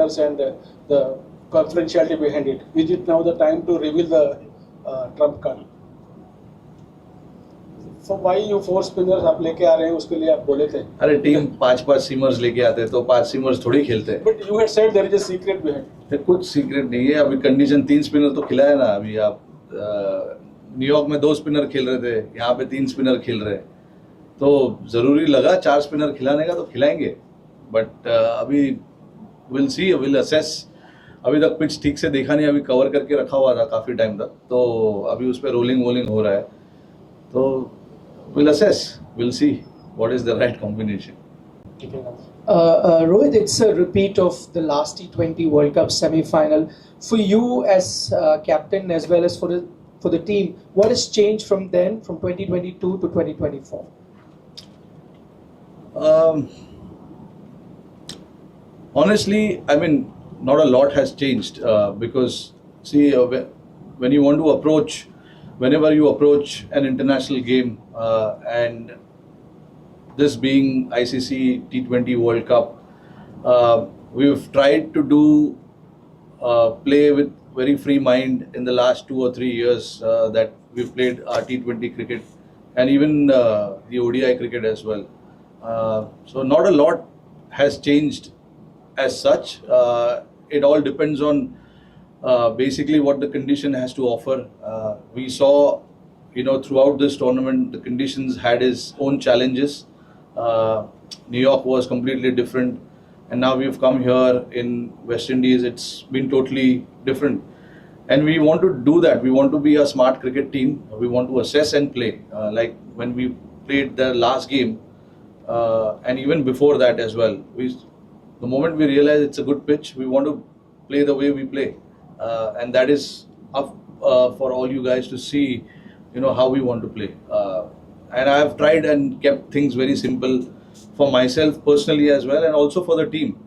and the confidentiality behind it. Is it now the time to reveal the trump card? So why you 4 spinners आप लेके आ रहे हैं उसके लिए आप बोले थे. अरे टीम 5 सीमर्स लेके आते तो 5 सीमर्स थोड़ी खेलते. But you had said there is a secret behind. कुछ सीक्रेट नहीं है. अभी कंडीशन 3 स्पिनर तो खिलाया ना. अभी आप न्यूयॉर्क में 2 स्पिनर खेल रहे थे, यहाँ पे 3 स्पिनर खेल रहे, तो जरूरी लगा 4 स्पिनर खिलाने का तो खिलाएंगे. बट अभी विल सी, विल असेस. अभी तक पिच ठीक से देखा नहीं, अभी कवर करके रखा हुआ था काफ़ी टाइम तक, तो अभी उस पर रोलिंग वोलिंग हो रहा है, तो we'll assess, we'll see what is the right combination. Rohit, it's a repeat of the last T20 World Cup semi-final. For you as captain as well as for the team, what has changed from then, from 2022 to 2024? Honestly, I mean, not a lot has changed because see, when you want to approach, whenever you approach an international game, and this being ICC T20 World Cup, we've tried to do play with very free mind in the last 2 or 3 years that we've played our T20 cricket and even the ODI cricket as well. So not a lot has changed as such. It all depends on basically what the condition has to offer. We saw, throughout this tournament, the conditions had its own challenges. New York was completely different, and now we've come here in West Indies. It's been totally different, and we want to do that. We want to be a smart cricket team. We want to assess and play. Like when we played the last game, and even before that as well. The moment we realize it's a good pitch, we want to play the way we play. And that is up for all you guys to see, how we want to play. And I have tried and kept things very simple for myself personally as well, and also for the team,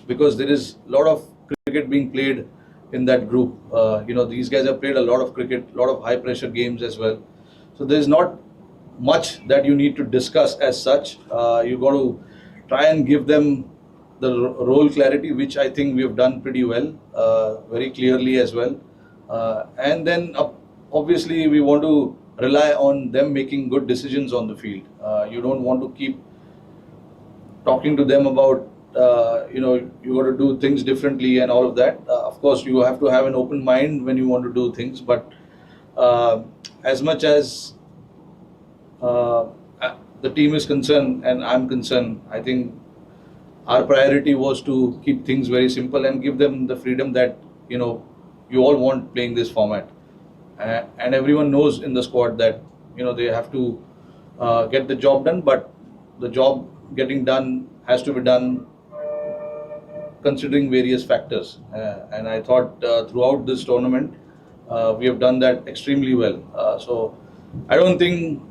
because there is a lot of cricket being played in that group. These guys have played a lot of cricket, a lot of high pressure games as well. So there is not much that you need to discuss as such. You got to try and give them the role clarity, which I think we have done pretty well, very clearly as well. And then obviously we want to rely on them making good decisions on the field. You don't want to keep talking to them about, you got to do things differently and all of that. Of course, you have to have an open mind when you want to do things, but as much as the team is concerned and I'm concerned, I think our priority was to keep things very simple and give them the freedom that, you all want playing this format. And everyone knows in the squad that, they have to get the job done, but the job getting done has to be done considering various factors. And I thought throughout this tournament, we have done that extremely well. So I don't think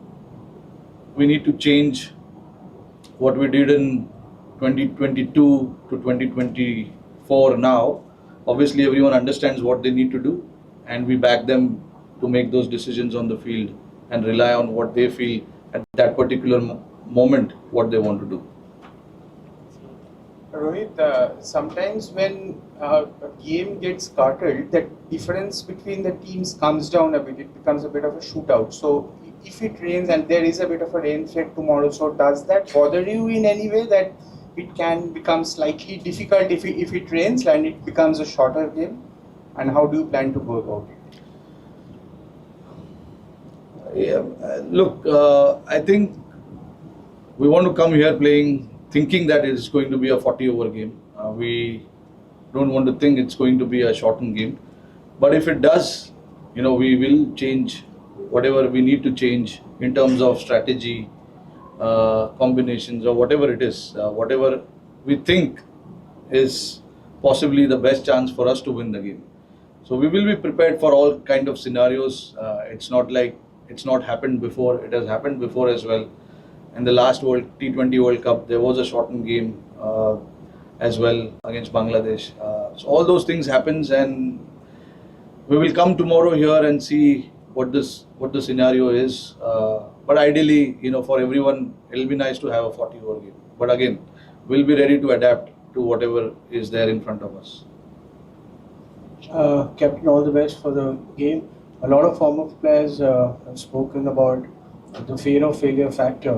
we need to change what we did in 2022 to 2024 now. Obviously everyone understands what they need to do, and we back them to make those decisions on the field and rely on what they feel at that particular moment, what they want to do. Rohit, sometimes when a game gets curtailed, the difference between the teams comes down a bit. It becomes a bit of a shootout. So if it rains and there is a bit of a rain threat tomorrow, so does that bother you in any way, that it can become slightly difficult if it rains and it becomes a shorter game? And how do you plan to go about it? Yeah, look, I think we want to come here thinking that it's going to be a 40 over game. We don't want to think it's going to be a shortened game. But if it does, we will change whatever we need to change in terms of strategy, combinations, or whatever it is, whatever we think is possibly the best chance for us to win the game. So we will be prepared for all kind of scenarios. It's not like it's not happened before. It has happened before as well. In the last T20 World Cup, there was a shortened game as well against Bangladesh. So all those things happens, and we will come tomorrow here and see what the scenario is. But ideally, for everyone, it'll be nice to have a 40 over game. But again, we'll be ready to adapt to whatever is there in front of us. Captain, all the best for the game. A lot of former players have spoken about the fear of failure factor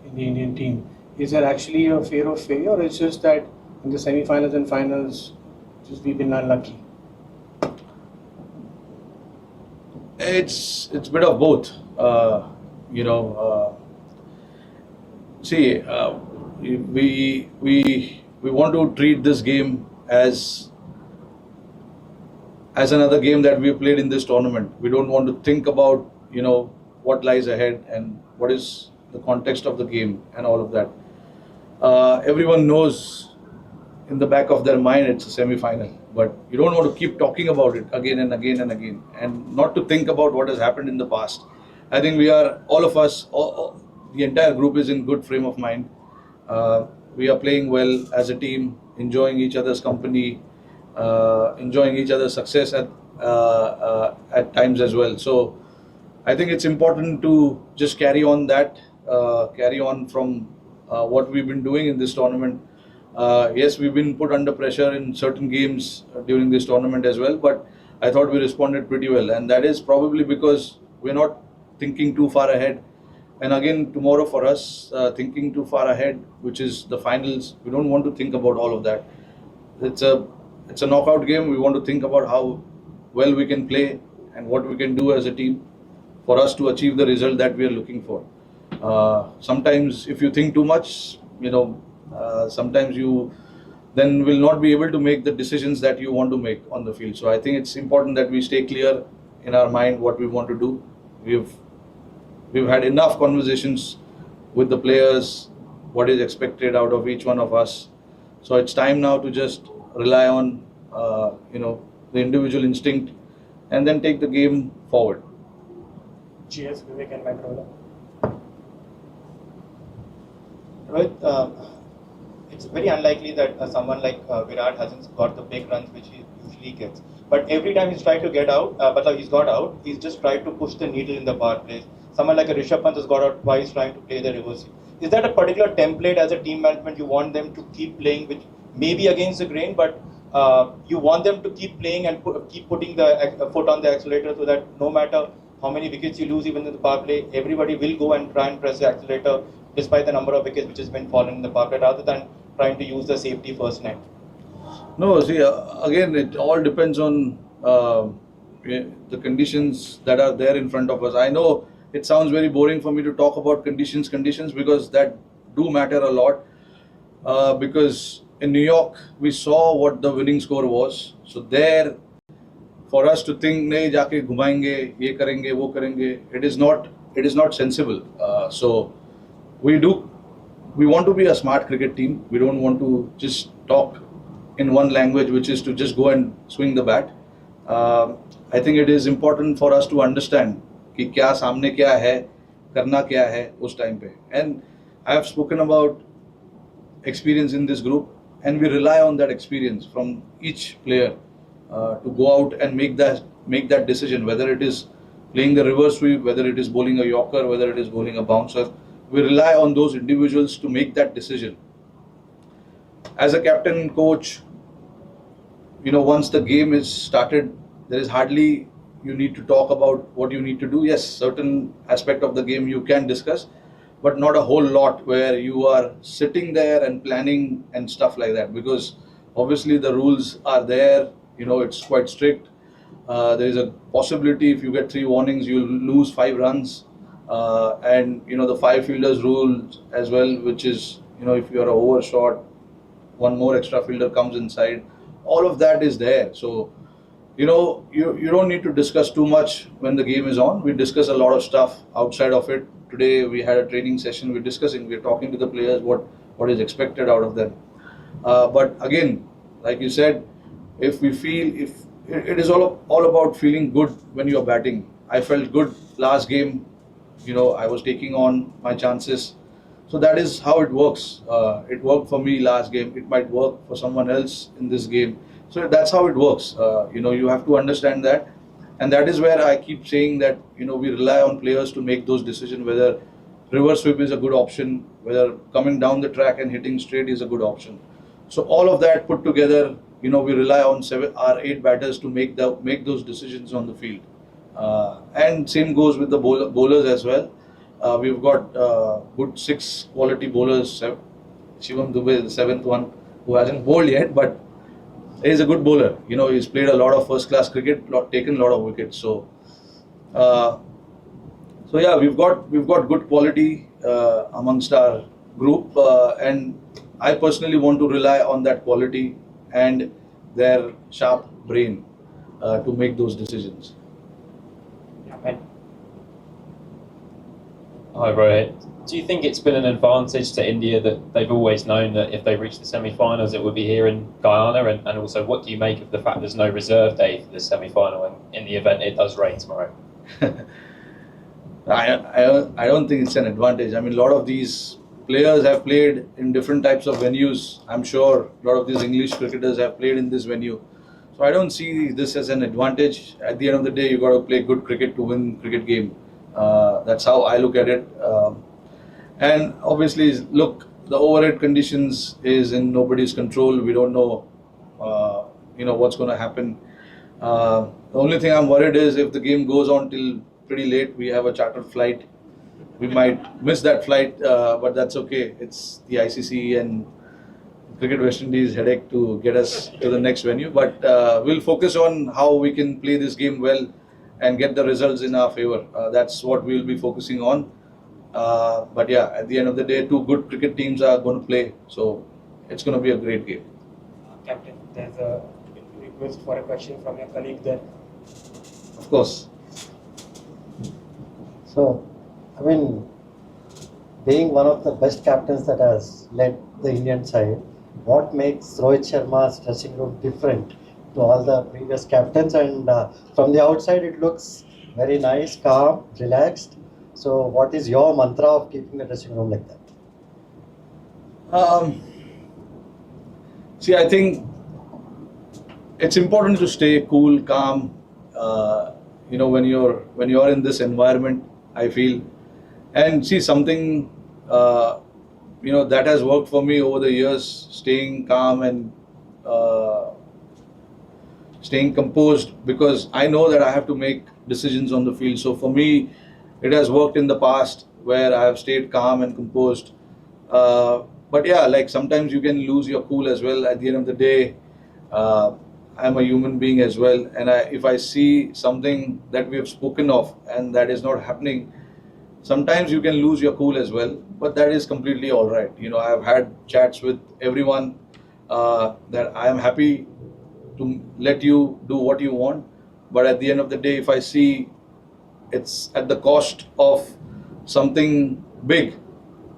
in the Indian team. Is there actually a fear of failure, or it's just that in the semi-finals and finals, just we've been unlucky? It's a bit of both. You know, see, we want to treat this game as another game that we played in this tournament. We don't want to think about, you know, what lies ahead and what is the context of the game and all of that. Everyone knows in the back of their mind it's a semi-final, but you don't want to keep talking about it again and again and again, and not to think about what has happened in the past. I think we are, all of us, the entire group is in good frame of mind. We are playing well as a team, enjoying each other's company, enjoying each other's success at times as well. So I think it's important to just carry on that, carry on from what we've been doing in this tournament. Yes, we've been put under pressure in certain games during this tournament as well, but I thought we responded pretty well, and that is probably because we're not thinking too far ahead. And again, tomorrow for us, thinking too far ahead, which is the finals, we don't want to think about all of that. It's a knockout game. We want to think about how well we can play and what we can do as a team for us to achieve the result that we are looking for. Sometimes if you think too much, you know, sometimes you then will not be able to make the decisions that you want to make on the field. So I think it's important that we stay clear in our mind what we want to do. We've had enough conversations with the players, what is expected out of each one of us. So it's time now to just rely on you know, the individual instinct and then take the game forward. GS, Vivek and Macarola. Rohit, it's very unlikely that someone like Virat hasn't got the big runs which he usually gets. But every time he's tried to get out, but he's got out, he's just tried to push the needle in the power plays. Someone like a Rishabh Pant has got out twice trying to play the reverse. Is that a particular template as a team management you want them to keep playing, which may be against the grain, but you want them to keep playing and keep putting the foot on the accelerator so that no matter how many wickets you lose even in the power play, everybody will go and try and press the accelerator despite the number of wickets which has been fallen in the power play, rather than trying to use the safety first net? No, see, again, it all depends on the conditions that are there in front of us. I know it sounds very boring for me to talk about conditions, because that do matter a lot. Because in New York, we saw what the winning score was. So there, for us to think, nahi jaake ghumayenge, ye karenge, wo karenge, it is not sensible. So we want to be a smart cricket team. We don't want to just talk in one language, which is to just go and swing the bat. I think it is important for us to understand कि क्या सामने क्या है, करना क्या है उस time पे. And I have spoken about experience in this group, and we rely on that experience from each player to go out and make that decision, whether it is playing the reverse sweep, whether it is bowling a yorker, whether it is bowling a bouncer. We rely on those individuals to make that decision. As a captain and coach, you know, once the game is started, there is hardly you need to talk about what you need to do. Yes, certain aspect of the game you can discuss, but not a whole lot where you are sitting there and planning and stuff like that, because obviously the rules are there. You know, it's quite strict. There is a possibility if you get 3 warnings, you'll lose 5 runs. And you know, the 5 fielders rule as well, which is, you know, if you are overshot, 1 more extra fielder comes inside. All of that is there. So, you know, you don't need to discuss too much when the game is on. We discuss a lot of stuff outside of it. Today we had a training session. We're talking to the players what is expected out of them. But again, like you said, if it is all about feeling good when you are batting. I felt good last game. You know, I was taking on my chances. So that is how it works. It worked for me last game. It might work for someone else in this game. So that's how it works. You know, you have to understand that. And that is where I keep saying that, you know, we rely on players to make those decisions, whether reverse sweep is a good option, whether coming down the track and hitting straight is a good option. So all of that put together, we rely on our 8 batters to make those decisions on the field. And same goes with the bowlers as well. We've got good 6 quality bowlers. Shivam Dubey, the 7th one, who hasn't bowled yet, but he's a good bowler. He's played a lot of first-class cricket, taken a lot of wickets. So yeah, we've got good quality amongst our group, and I personally want to rely on that quality and their sharp brain to make those decisions. Hi Rohit. Do you think it's been an advantage to India that they've always known that if they reach the semi-finals it would be here in Guyana, and also what do you make of the fact there's no reserve day for the semi-final in the event it does rain tomorrow? I don't think it's an advantage. I mean, a lot of these players have played in different types of venues. I'm sure a lot of these English cricketers have played in this venue. So I don't see this as an advantage. At the end of the day, you got to play good cricket to win cricket game. That's how I look at it. And obviously, look, the overhead conditions is in nobody's control. We don't know, what's going to happen. The only thing I'm worried is if the game goes on till pretty late, we have a chartered flight. We might miss that flight, but that's okay. It's the ICC and Cricket West Indies headache to get us to the next venue. But we'll focus on how we can play this game well and get the results in our favor. That's what we'll be focusing on. But yeah, at the end of the day, 2 good cricket teams are going to play. So it's going to be a great game. Captain, there's a request for a question from your colleague there. Of course. So, I mean, being one of the best captains that has led the Indian side, what makes Rohit Sharma's dressing room different to all the previous captains? And from the outside, it looks very nice, calm, relaxed. So, what is your mantra of keeping the dressing room like that? See, I think it's important to stay cool, calm. When you're in this environment, I feel, and see something, that has worked for me over the years. Staying calm and staying composed, because I know that I have to make decisions on the field. So for me, it has worked in the past where I have stayed calm and composed. But yeah, like sometimes you can lose your cool as well. At the end of the day, I'm a human being as well, and if I see something that we have spoken of and that is not happening, sometimes you can lose your cool as well. But that is completely all right. I have had chats with everyone that I am happy to let you do what you want. But at the end of the day, if I see it's at the cost of something big,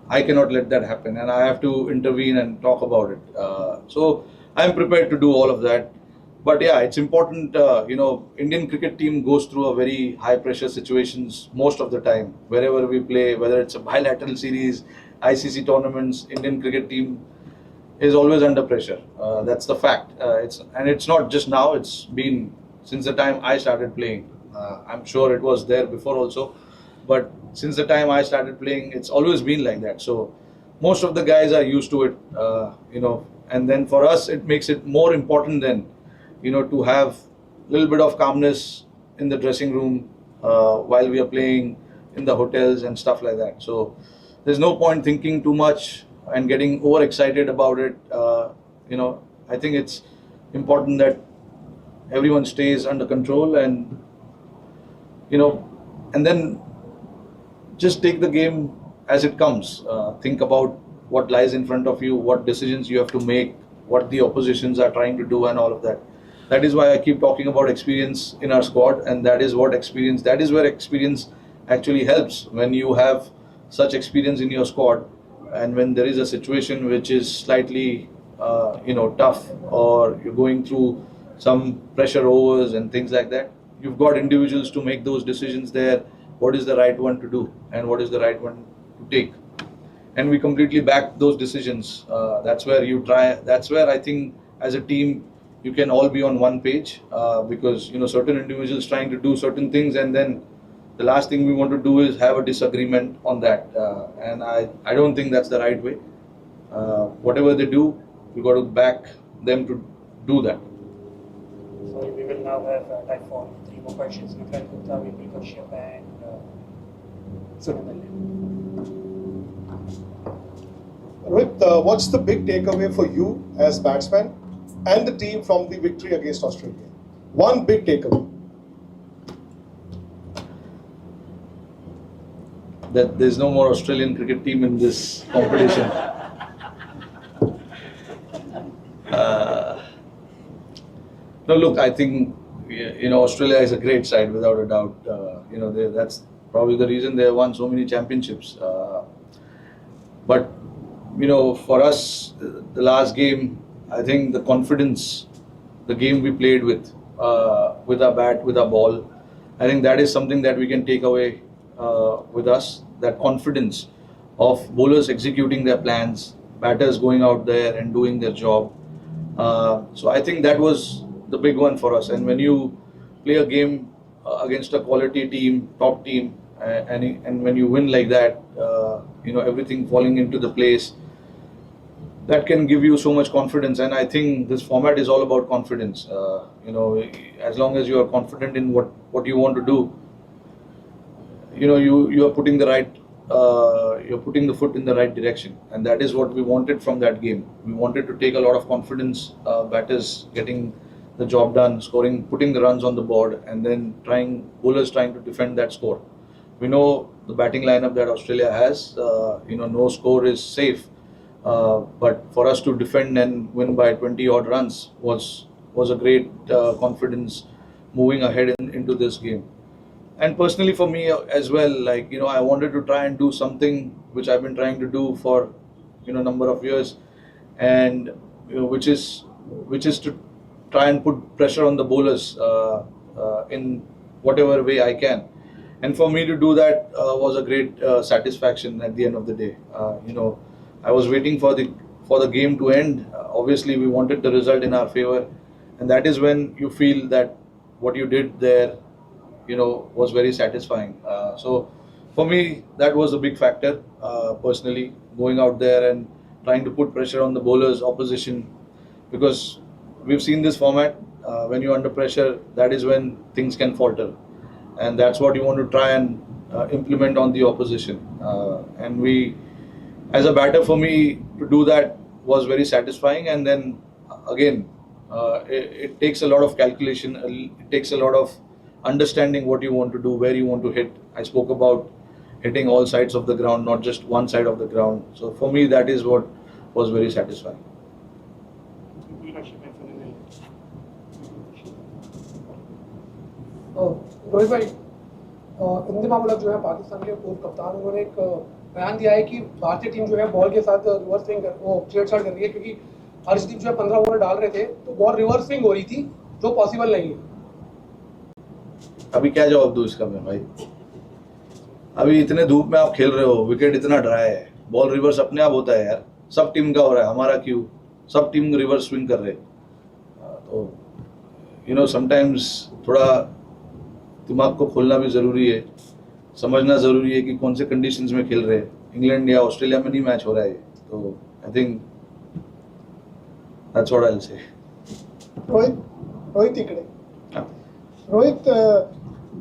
I cannot let that happen, and I have to intervene and talk about it. So I'm prepared to do all of that. But yeah, it's important, Indian cricket team goes through a very high pressure situations most of the time. Wherever we play, whether it's a bilateral series, ICC tournaments, Indian cricket team is always under pressure. That's the fact. It's not just now, it's been since the time I started playing. I'm sure it was there before also, but since the time I started playing, it's always been like that. So most of the guys are used to it, and then for us, it makes it more important then, to have a little bit of calmness in the dressing room while we are playing in the hotels and stuff like that. So there's no point thinking too much and getting overexcited about it. I think it's important that everyone stays under control and then just take the game as it comes. Think about what lies in front of you, what decisions you have to make, what the oppositions are trying to do, and all of that. That is why I keep talking about experience in our squad, and that is where experience actually helps. When you have such experience in your squad, and when there is a situation which is slightly tough, or you're going through some pressure overs and things like that, you've got individuals to make those decisions there. What is the right one to do and what is the right one to take, and we completely back those decisions. That's where I think as a team you can all be on one page, because certain individuals trying to do certain things, and then the last thing we want to do is have a disagreement on that, and I don't think that's the right way. Whatever they do, we got to back them to do that. So we will now have time for 3 more questions. Vikrant Gupta, Vipul Kashyap and Sunil. Rohit, what's the big takeaway for you as batsman and the team from the victory against Australia? One big takeaway. That there's no more Australian cricket team in this competition. No, look, I think Australia is a great side without a doubt. That's probably the reason they have won so many championships. But for us, the last game, I think the confidence, the game we played with our bat, with our ball, I think that is something that we can take away with us. That confidence of bowlers executing their plans, batters going out there and doing their job. So I think that was the big one for us. And when you play a game against a quality team, top team, and when you win like that, everything falling into the place, that can give you so much confidence. And I think this format is all about confidence. As long as you are confident in what you want to do, you are putting you're putting the foot in the right direction, and that is what we wanted from that game. We wanted to take a lot of confidence, batters getting the job done, scoring, putting the runs on the board, and then bowlers trying to defend that score. We know the batting lineup that Australia has. No score is safe, but for us to defend and win by 20 odd runs was a great confidence moving ahead into this game. And personally for me as well, I wanted to try and do something which I've been trying to do for number of years, and which is to try and put pressure on the bowlers in whatever way I can. And for me to do that was a great satisfaction at the end of the day. I was waiting for the game to end. Obviously, we wanted the result in our favor, and that is when you feel that what you did there, was very satisfying. So for me, that was a big factor. Personally, going out there and trying to put pressure on the bowlers, opposition, because we've seen this format. When you're under pressure, that is when things can falter, and that's what you want to try and implement on the opposition. And as a batter, for me to do that was very satisfying. And then again, it takes a lot of calculation. It takes a lot of understanding what you want to do, where you want to hit. I spoke about hitting all sides of the ground, not just one side of the ground. So for me, that is what was very satisfying. Rohit भाई, इंदिरा मुलक जो है पाकिस्तान के पूर्व कप्तान, उन्होंने एक बयान दिया है कि भारतीय टीम जो है बॉल के साथ रिवर्स स्विंग छेड़छाड़ कर रही है, क्योंकि हर्षदीप जो है 15 ओवर डाल रहे थे तो बॉल रिवर्स स्विंग हो रही थी, जो पॉसिबल नहीं है. अभी क्या जवाब दूं इसका मैं भाई? अभी इतने धूप में आप खेल रहे हो, विकेट इतना ड्राई है, बॉल रिवर्स अपने आप होता है यार. सब टीम का हो रहा है, हमारा क्यों? सब टीम रिवर्स स्विंग कर रहे हैं. तो समटाइम्स थोड़ा दिमाग को खोलना भी ज़रूरी है, समझना ज़रूरी है कि कौन से कंडीशंस में खेल रहे हैं. इंग्लैंड या ऑस्ट्रेलिया में नहीं मैच हो रहा है. तो I think that's what I will say. Rohit इकडे. रोहित,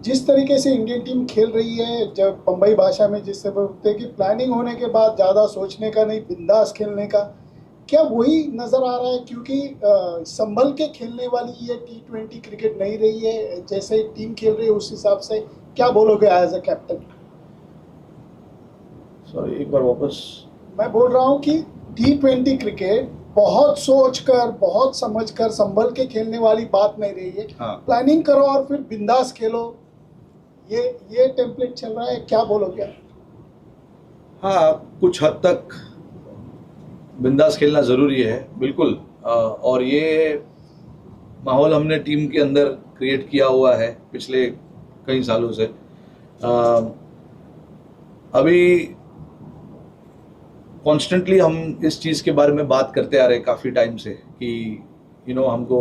जिस तरीके से इंडियन टीम खेल रही है, जब बम्बई भाषा में जिससे बोलते हैं कि प्लानिंग होने के बाद ज़्यादा सोचने का नहीं, बिंदास खेलने का, क्या वही नज़र आ रहा है? क्योंकि संभल के खेलने वाली ये T20 क्रिकेट नहीं रही है, जैसे टीम खेल रही है उस हिसाब से क्या बोलोगे एज अ कैप्टन? सॉरी, एक बार वापस. मैं बोल रहा हूँ कि T20 क्रिकेट बहुत सोचकर, बहुत समझकर, संभल के खेलने वाली बात नहीं रही है. हाँ. प्लानिंग करो और फिर बिंदास खेलो, ये टेम्पलेट चल रहा है. क्या बोलोगे? हाँ, कुछ हद तक बिंदास खेलना ज़रूरी है, बिल्कुल. और ये माहौल हमने टीम के अंदर क्रिएट किया हुआ है पिछले कई सालों से. अभी कॉन्स्टेंटली हम इस चीज़ के बारे में बात करते आ रहे हैं काफ़ी टाइम से कि हमको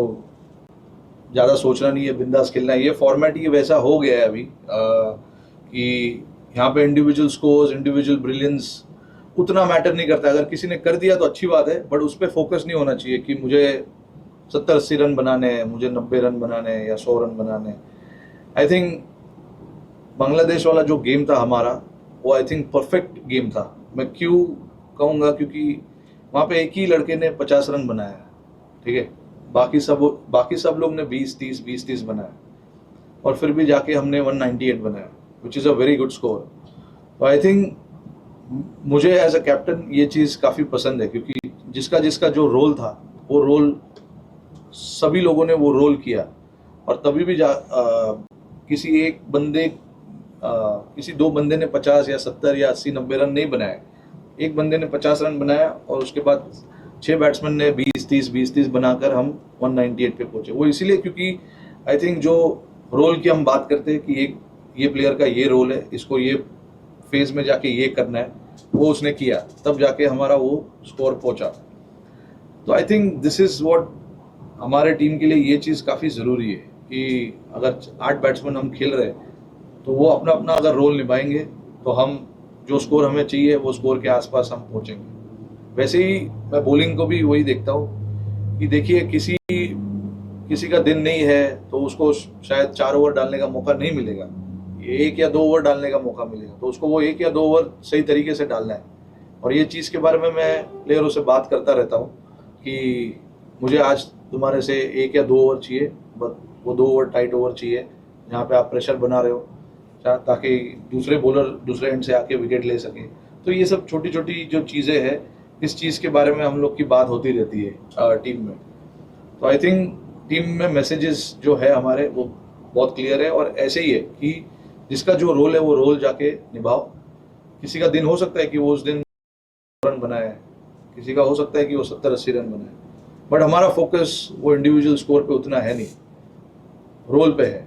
ज़्यादा सोचना नहीं है, बिंदास खेलना है. ये फॉर्मेट ये वैसा हो गया है अभी कि यहाँ पे इंडिविजुअल स्कोर्स, इंडिविजुअल ब्रिलियंस उतना मैटर नहीं करता। अगर किसी ने कर दिया तो अच्छी बात है, बट उस पर फोकस नहीं होना चाहिए कि मुझे 70-80 रन बनाने हैं, मुझे 90 रन बनाने हैं या 100 रन बनाने हैं। आई थिंक बांग्लादेश वाला जो गेम था हमारा, वो आई थिंक परफेक्ट गेम था। मैं क्यों कहूँगा, क्योंकि वहाँ पे एक ही लड़के ने 50 रन बनाया, ठीक है, बाकी सब लोग ने 20-30 बनाया, और फिर भी जाके हमने 198 बनाया, which is a very good score. तो आई थिंक मुझे एज अ कैप्टन ये चीज़ काफ़ी पसंद है, क्योंकि जिसका जो रोल था वो रोल सभी लोगों ने वो रोल किया, और तभी भी किसी दो बंदे ने 50 या 70 या 80-90 रन नहीं बनाए। एक बंदे ने 50 रन बनाया और उसके बाद 6 बैट्समैन ने 20-30 बनाकर हम 198 पे पहुंचे। वो इसीलिए क्योंकि आई थिंक जो रोल की हम बात करते हैं कि ये प्लेयर का ये रोल है, इसको ये फेज में जाके ये करना है, वो उसने किया, तब जाके हमारा वो स्कोर पहुंचा। तो I think this is what हमारे टीम के लिए ये चीज़ काफ़ी ज़रूरी है कि अगर 8 बैट्समैन हम खेल रहे हैं तो वो अपना अपना अगर रोल निभाएंगे तो हम जो स्कोर हमें चाहिए वो स्कोर के आसपास हम पहुंचेंगे। वैसे ही मैं बॉलिंग को भी वही देखता हूँ कि देखिए किसी का दिन नहीं है तो उसको शायद 4 ओवर डालने का मौका नहीं मिलेगा, 1 या 2 ओवर डालने का मौका मिलेगा, तो उसको वो 1 या 2 ओवर सही तरीके से डालना है। और ये चीज़ के बारे में मैं प्लेयरों से बात करता रहता हूँ कि मुझे आज तुम्हारे से 1 या 2 ओवर चाहिए, बट वो 2 ओवर टाइट ओवर चाहिए जहाँ पे आप प्रेशर बना रहे हो, ताकि दूसरे बॉलर दूसरे एंड से आके विकेट ले सके। तो ये सब छोटी छोटी जो चीज़ें हैं, इस चीज़ के बारे में हम लोग की बात होती रहती है टीम में। तो आई थिंक टीम में मैसेजेस जो है हमारे वो बहुत क्लियर है, और ऐसे ही है कि जिसका जो रोल है वो रोल जाके निभाओ। किसी का दिन हो सकता है कि वो उस दिन रन बनाए, किसी का हो सकता है कि वो 70-80 रन बनाए, बट हमारा फोकस वो इंडिविजुअल स्कोर पे उतना है नहीं, रोल पे है।